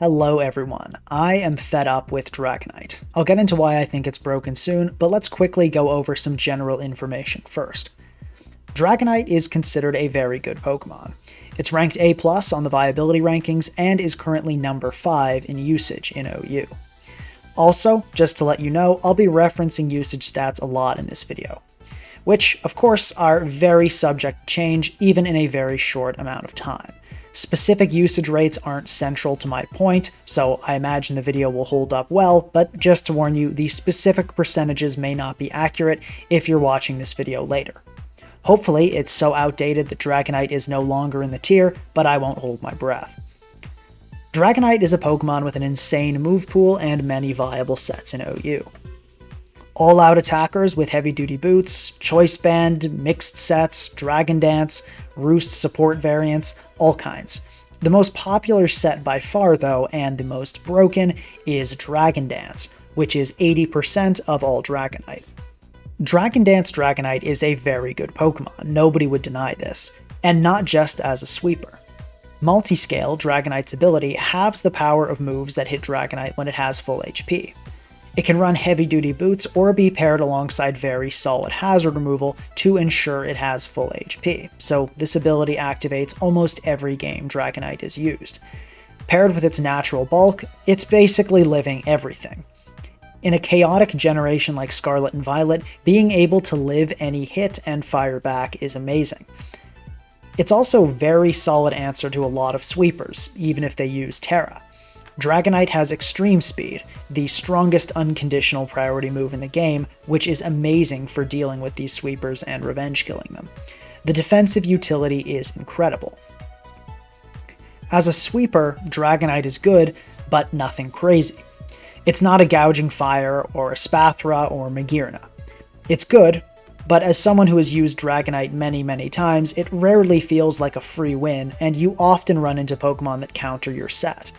Hello everyone, I am fed up with Dragonite. I'll get into why I think it's broken soon, but let's quickly go over some general information first. Dragonite is considered a very good Pokemon. It's ranked A+ on the viability rankings and is currently number 5 in usage in OU. Also, just to let you know, I'll be referencing usage stats a lot in this video, which of course are very subject to change even in a very short amount of time. Specific usage rates aren't central to my point, so I imagine the video will hold up well, but just to warn you, the specific percentages may not be accurate if you're watching this video later. Hopefully, it's so outdated that Dragonite is no longer in the tier, but I won't hold my breath. Dragonite is a Pokemon with an insane move pool and many viable sets in OU. All-out attackers with heavy-duty boots, choice band, mixed sets, Dragon Dance, Roost support variants, all kinds. The most popular set by far though, and the most broken, is Dragon Dance, which is 80% of all Dragonite. Dragon Dance Dragonite is a very good Pokemon, nobody would deny this, and not just as a sweeper. Multiscale, Dragonite's ability, halves the power of moves that hit Dragonite when it has full HP. It can run heavy-duty boots or be paired alongside very solid hazard removal to ensure it has full HP, so this ability activates almost every game Dragonite is used. Paired with its natural bulk, it's basically living everything. In a chaotic generation like Scarlet and Violet, being able to live any hit and fire back is amazing. It's also a very solid answer to a lot of sweepers, even if they use Terra. Dragonite has Extreme Speed, the strongest unconditional priority move in the game, which is amazing for dealing with these sweepers and revenge killing them. The defensive utility is incredible. As a sweeper, Dragonite is good, but nothing crazy. It's not a Gouging Fire or a Spathra or Magearna. It's good, but as someone who has used Dragonite many times, it rarely feels like a free win, and you often run into Pokemon that counter your set.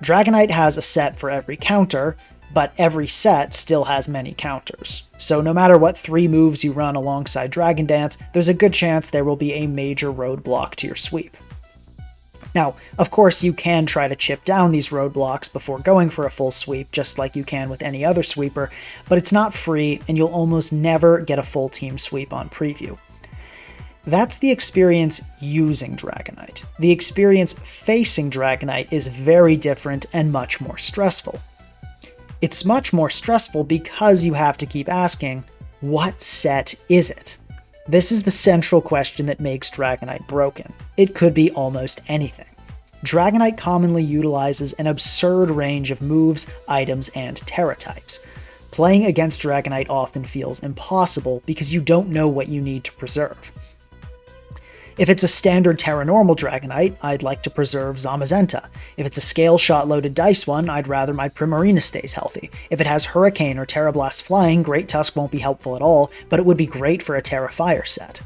Dragonite has a set for every counter, but every set still has many counters. So no matter what 3 moves you run alongside Dragon Dance, there's a good chance there will be a major roadblock to your sweep. Now, of course, you can try to chip down these roadblocks before going for a full sweep, just like you can with any other sweeper, but it's not free, and you'll almost never get a full team sweep on preview. That's the experience using Dragonite. The experience facing Dragonite is very different and much more stressful. It's much more stressful because you have to keep asking, what set is it? This is the central question that makes Dragonite broken. It could be almost anything. Dragonite commonly utilizes an absurd range of moves, items, and Terra types. Playing against Dragonite often feels impossible because you don't know what you need to preserve. If it's a standard Terra Normal Dragonite, I'd like to preserve Zamazenta. If it's a Scale Shot loaded dice one, I'd rather my Primarina stays healthy. If it has Hurricane or Terra Blast Flying, Great Tusk won't be helpful at all, but it would be great for a Terra Fire set.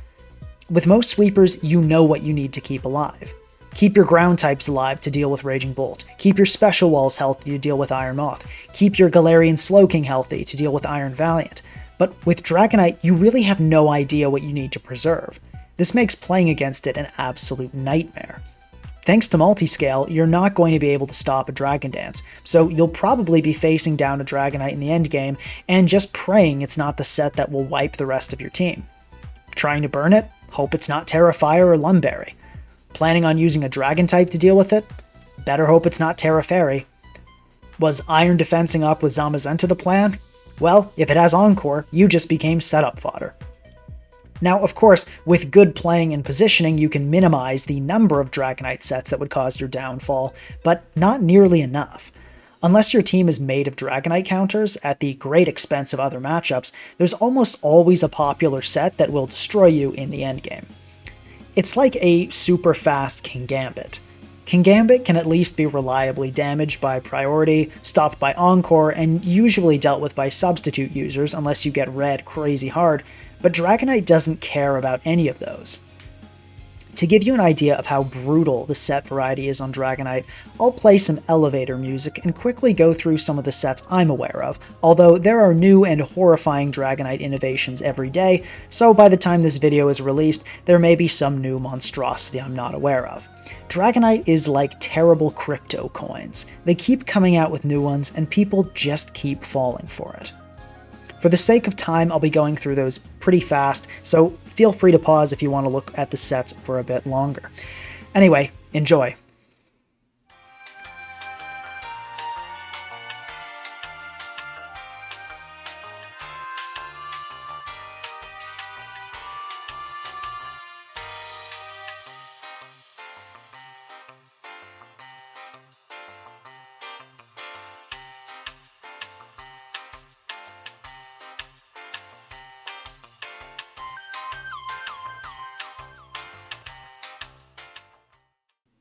With most sweepers, you know what you need to keep alive. Keep your ground types alive to deal with Raging Bolt. Keep your Special Walls healthy to deal with Iron Moth. Keep your Galarian Slowking healthy to deal with Iron Valiant. But with Dragonite, you really have no idea what you need to preserve. This makes playing against it an absolute nightmare. Thanks to Multiscale, you're not going to be able to stop a Dragon Dance, so you'll probably be facing down a Dragonite in the endgame and just praying it's not the set that will wipe the rest of your team. Trying to burn it? Hope it's not Terra Fire or Lumberry. Planning on using a Dragon type to deal with it? Better hope it's not Terra Fairy. Was Iron Defensing up with Zamazenta the plan? Well, if it has Encore, you just became setup fodder. Now, of course, with good playing and positioning, you can minimize the number of Dragonite sets that would cause your downfall, but not nearly enough. Unless your team is made of Dragonite counters, at the great expense of other matchups, there's almost always a popular set that will destroy you in the endgame. It's like a super fast Kingambit. Kingambit can at least be reliably damaged by priority, stopped by Encore, and usually dealt with by substitute users unless you get red crazy hard, but Dragonite doesn't care about any of those. To give you an idea of how brutal the set variety is on Dragonite, I'll play some elevator music and quickly go through some of the sets I'm aware of, although there are new and horrifying Dragonite innovations every day, so by the time this video is released, there may be some new monstrosity I'm not aware of. Dragonite is like terrible crypto coins. They keep coming out with new ones, and people just keep falling for it. For the sake of time, I'll be going through those pretty fast, so feel free to pause if you want to look at the sets for a bit longer. Anyway, enjoy!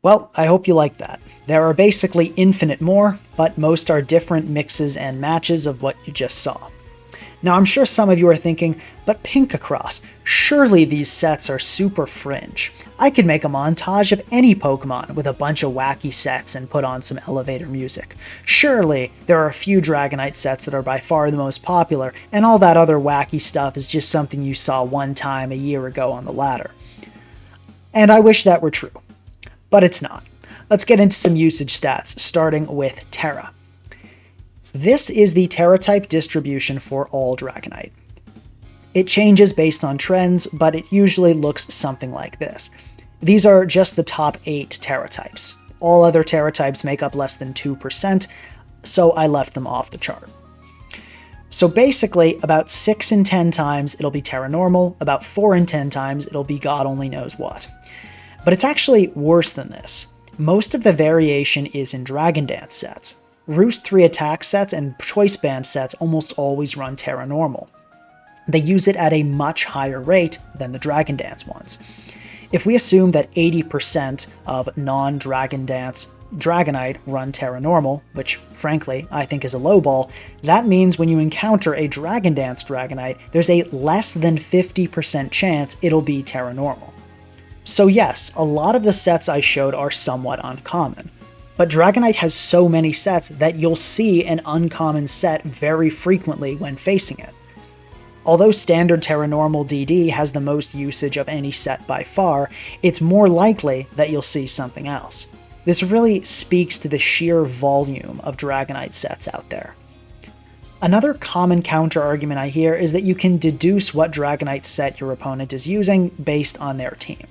Well, I hope you like that. There are basically infinite more, but most are different mixes and matches of what you just saw. Now I'm sure some of you are thinking, but Pinkacross, surely these sets are super fringe. I could make a montage of any Pokemon with a bunch of wacky sets and put on some elevator music. Surely there are a few Dragonite sets that are by far the most popular, and all that other wacky stuff is just something you saw one time a year ago on the ladder. And I wish that were true. But it's not. Let's get into some usage stats, starting with Terra. This is the Terra type distribution for all Dragonite. It changes based on trends, but it usually looks something like this. These are just the top 8 Terra types. All other Terra types make up less than 2%, so I left them off the chart. So basically, about 6 in 10 times it'll be Terra Normal, about 4 in 10 times it'll be God only knows what. But it's actually worse than this. Most of the variation is in Dragon Dance sets. Roost 3 attack sets and Choice Band sets almost always run Terra Normal. They use it at a much higher rate than the Dragon Dance ones. If we assume that 80% of non-Dragon Dance Dragonite run Terra Normal, which frankly I think is a lowball, that means when you encounter a Dragon Dance Dragonite, there's a less than 50% chance it'll be Terra Normal. So yes, a lot of the sets I showed are somewhat uncommon, but Dragonite has so many sets that you'll see an uncommon set very frequently when facing it. Although standard Terra Normal DD has the most usage of any set by far, it's more likely that you'll see something else. This really speaks to the sheer volume of Dragonite sets out there. Another common counter-argument I hear is that you can deduce what Dragonite set your opponent is using based on their team.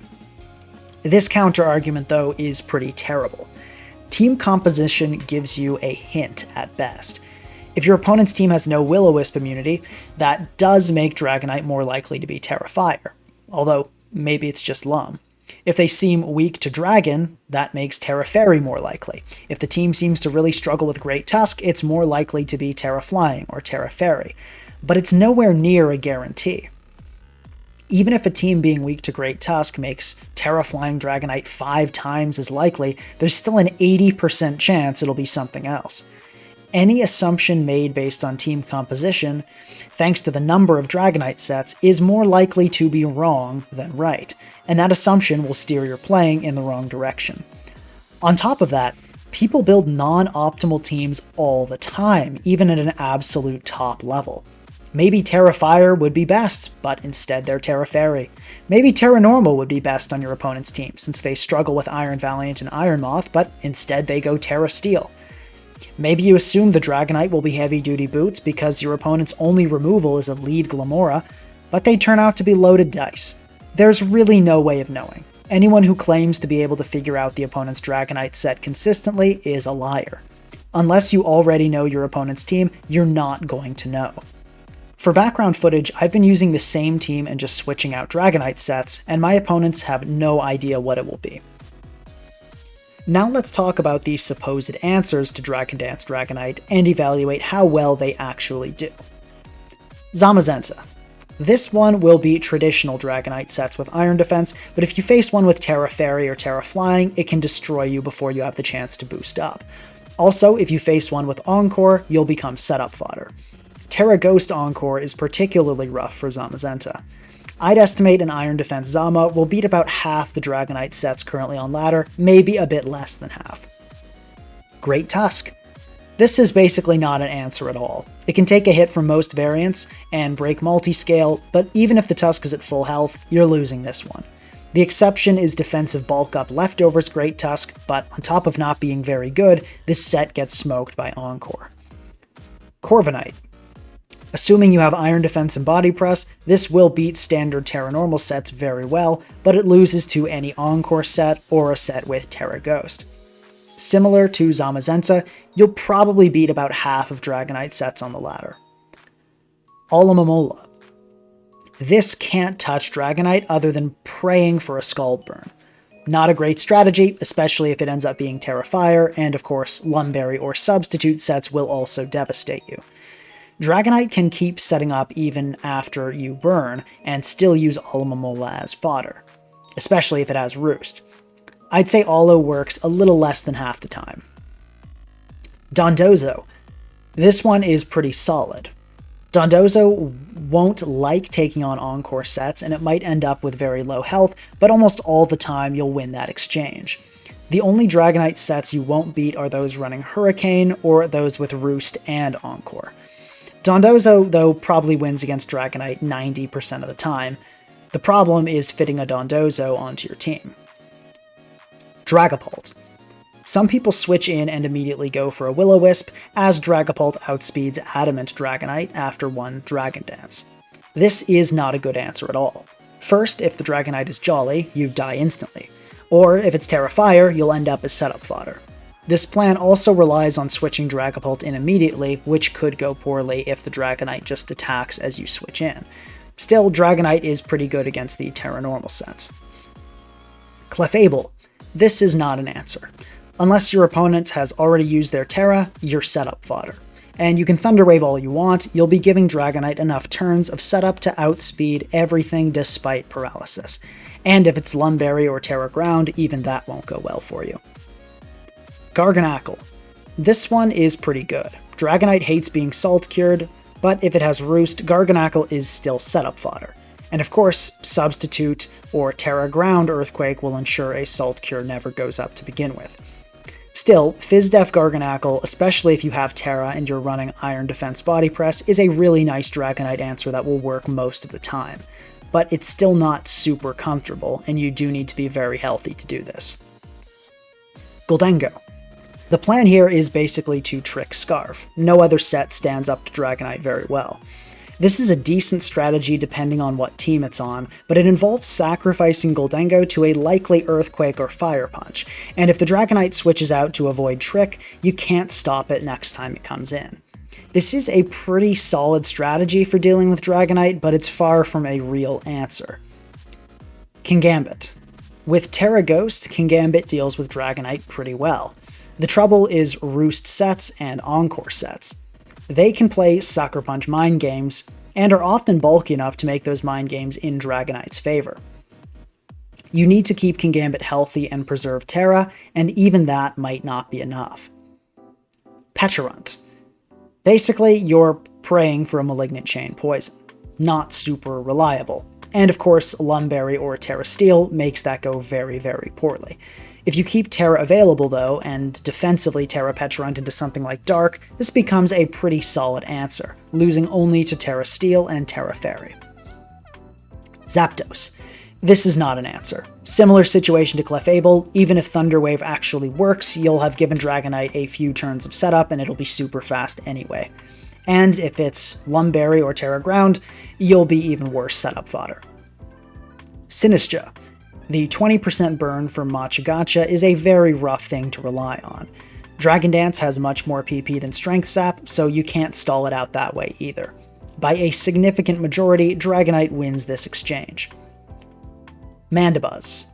This counter-argument, though, is pretty terrible. Team composition gives you a hint at best. If your opponent's team has no Will-O-Wisp immunity, that does make Dragonite more likely to be Terra Fire, although maybe it's just Lum. If they seem weak to Dragon, that makes Terra Fairy more likely. If the team seems to really struggle with Great Tusk, it's more likely to be Terra Flying or Terra Fairy, but it's nowhere near a guarantee. Even if a team being weak to Great Tusk makes Terra Flying Dragonite 5 times as likely, there's still an 80% chance it'll be something else. Any assumption made based on team composition, thanks to the number of Dragonite sets, is more likely to be wrong than right, and that assumption will steer your playing in the wrong direction. On top of that, people build non-optimal teams all the time, even at an absolute top level. Maybe Terra Fire would be best, but instead they're Terra Fairy. Maybe Terra Normal would be best on your opponent's team, since they struggle with Iron Valiant and Iron Moth, but instead they go Terra Steel. Maybe you assume the Dragonite will be heavy-duty boots because your opponent's only removal is a lead Glamora, but they turn out to be loaded dice. There's really no way of knowing. Anyone who claims to be able to figure out the opponent's Dragonite set consistently is a liar. Unless you already know your opponent's team, you're not going to know. For background footage, I've been using the same team and just switching out Dragonite sets, and my opponents have no idea what it will be. Now let's talk about the supposed answers to Dragon Dance Dragonite and evaluate how well they actually do. Zamazenta. This one will be traditional Dragonite sets with Iron Defense, but if you face one with Terra Fairy or Terra Flying, it can destroy you before you have the chance to boost up. Also, if you face one with Encore, you'll become setup fodder. Terra Ghost Encore is particularly rough for Zamazenta. I'd estimate an Iron Defense Zama will beat about half the Dragonite sets currently on ladder, maybe a bit less than half. Great Tusk. This is basically not an answer at all. It can take a hit from most variants and break multi-scale, but even if the Tusk is at full health, you're losing this one. The exception is defensive bulk up Leftovers Great Tusk, but on top of not being very good, this set gets smoked by Encore. Corviknight. Assuming you have Iron Defense and Body Press, this will beat standard Terra Normal sets very well, but it loses to any Encore set or a set with Terra Ghost. Similar to Zamazenta, you'll probably beat about half of Dragonite sets on the ladder. Alomomola. This can't touch Dragonite other than praying for a Scald Burn. Not a great strategy, especially if it ends up being Terra Fire, and of course, Lumberry or Substitute sets will also devastate you. Dragonite can keep setting up even after you burn, and still use Alomomola as fodder, especially if it has Roost. I'd say Alo works a little less than half the time. Dondozo. This one is pretty solid. Dondozo won't like taking on Encore sets, and it might end up with very low health, but almost all the time you'll win that exchange. The only Dragonite sets you won't beat are those running Hurricane, or those with Roost and Encore. Dondozo, though, probably wins against Dragonite 90% of the time. The problem is fitting a Dondozo onto your team. Dragapult. Some people switch in and immediately go for a Will-O-Wisp, as Dragapult outspeeds Adamant Dragonite after one Dragon Dance. This is not a good answer at all. First, if the Dragonite is Jolly, you die instantly. Or if it's Terra Fire, you'll end up as setup fodder. This plan also relies on switching Dragapult in immediately, which could go poorly if the Dragonite just attacks as you switch in. Still, Dragonite is pretty good against the Terra Normal sets. Clefable. This is not an answer. Unless your opponent has already used their Terra, you're setup fodder. And you can Thunder Wave all you want, you'll be giving Dragonite enough turns of setup to outspeed everything despite paralysis. And if it's Lumberry or Terra Ground, even that won't go well for you. Garganacl. This one is pretty good. Dragonite hates being Salt Cured, but if it has Roost, Garganacl is still setup fodder. And of course, Substitute or Terra Ground Earthquake will ensure a Salt Cure never goes up to begin with. Still, Fizz-Def Garganacl, especially if you have Terra and you're running Iron Defense Body Press, is a really nice Dragonite answer that will work most of the time. But it's still not super comfortable, and you do need to be very healthy to do this. Gholdengo. The plan here is basically to trick Scarf. No other set stands up to Dragonite very well. This is a decent strategy depending on what team it's on, but it involves sacrificing Gholdengo to a likely Earthquake or Fire Punch, and if the Dragonite switches out to avoid Trick, you can't stop it next time it comes in. This is a pretty solid strategy for dealing with Dragonite, but it's far from a real answer. Kingambit. With Terra Ghost, Kingambit deals with Dragonite pretty well. The trouble is Roost sets and Encore sets. They can play Sucker Punch mind games, and are often bulky enough to make those mind games in Dragonite's favor. You need to keep Kingambit healthy and preserve Terra, and even that might not be enough. Pecharunt. Basically, you're praying for a Malignant Chain poison. Not super reliable. And of course, Lumberry or Terra Steel makes that go very, very poorly. If you keep Terra available though, and defensively Terra Pecharunt into something like Dark, this becomes a pretty solid answer, losing only to Terra Steel and Terra Fairy. Zapdos. This is not an answer. Similar situation to Clefable, even if Thunder Wave actually works, you'll have given Dragonite a few turns of setup and it'll be super fast anyway. And if it's Lumberry or Terra Ground, you'll be even worse setup fodder. Sinistcha. The 20% burn from Machigacha is a very rough thing to rely on. Dragon Dance has much more PP than Strength Sap, so you can't stall it out that way either. By a significant majority, Dragonite wins this exchange. Mandibuzz.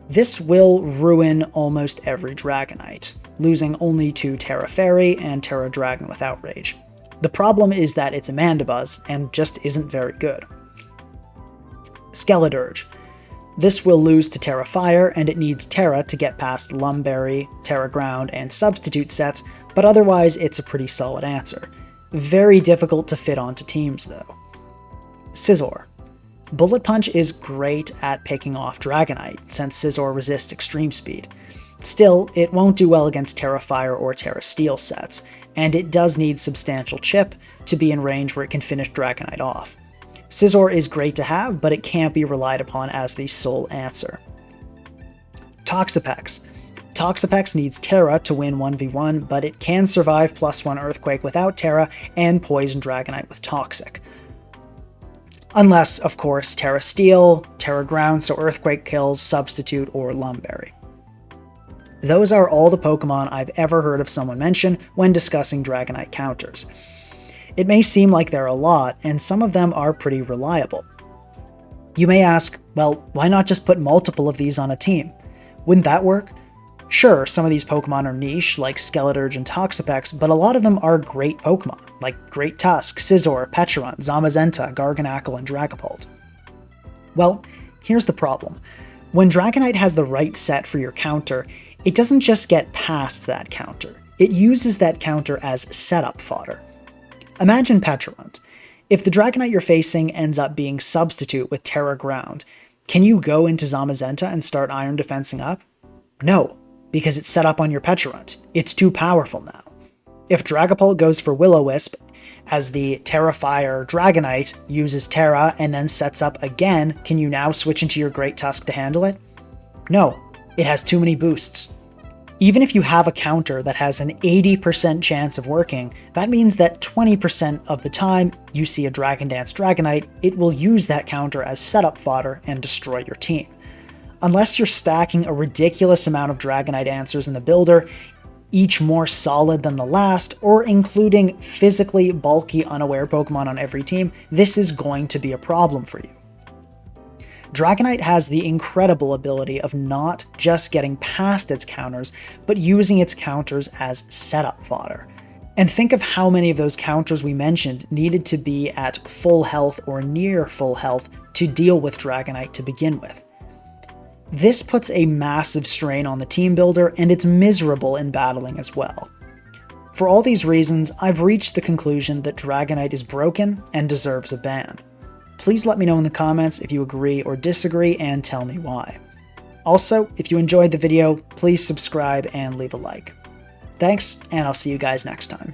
This will ruin almost every Dragonite, losing only to Terra Fairy and Terra Dragon with Outrage. The problem is that it's a Mandibuzz, and just isn't very good. Skeledirge. This will lose to Terra Fire, and it needs Terra to get past Lumberry, Terra Ground, and Substitute sets, but otherwise it's a pretty solid answer. Very difficult to fit onto teams, though. Scizor. Bullet Punch is great at picking off Dragonite, since Scizor resists extreme speed. Still, it won't do well against Terra Fire or Terra Steel sets, and it does need substantial chip to be in range where it can finish Dragonite off. Scizor is great to have, but it can't be relied upon as the sole answer. Toxapex. Toxapex needs Terra to win 1v1, but it can survive +1 Earthquake without Terra and poison Dragonite with Toxic. Unless, of course, Terra Steel, Terra Ground, so Earthquake kills, Substitute, or Lumberry. Those are all the Pokemon I've ever heard of someone mention when discussing Dragonite counters. It may seem like there are a lot, and some of them are pretty reliable. You may ask, well, why not just put multiple of these on a team? Wouldn't that work? Sure, some of these Pokemon are niche, like Skeleturge and Toxapex, but a lot of them are great Pokemon, like Great Tusk, Scizor, Pecharunt, Zamazenta, Garganacl, and Dragapult. Well, here's the problem. When Dragonite has the right set for your counter, it doesn't just get past that counter, it uses that counter as setup fodder. Imagine Pecharunt. If the Dragonite you're facing ends up being Substitute with Terra Ground, can you go into Zamazenta and start Iron Defensing up? No, because it's set up on your Pecharunt. It's too powerful now. If Dragapult goes for Will-O-Wisp, as the Terra Fire Dragonite uses Terra and then sets up again, can you now switch into your Great Tusk to handle it? No, it has too many boosts. Even if you have a counter that has an 80% chance of working, that means that 20% of the time you see a Dragon Dance Dragonite, it will use that counter as setup fodder and destroy your team. Unless you're stacking a ridiculous amount of Dragonite answers in the builder, each more solid than the last, or including physically bulky unaware Pokemon on every team, this is going to be a problem for you. Dragonite has the incredible ability of not just getting past its counters, but using its counters as setup fodder. And think of how many of those counters we mentioned needed to be at full health or near full health to deal with Dragonite to begin with. This puts a massive strain on the team builder, and it's miserable in battling as well. For all these reasons, I've reached the conclusion that Dragonite is broken and deserves a ban. Please let me know in the comments if you agree or disagree, and tell me why. Also, if you enjoyed the video, please subscribe and leave a like. Thanks, and I'll see you guys next time.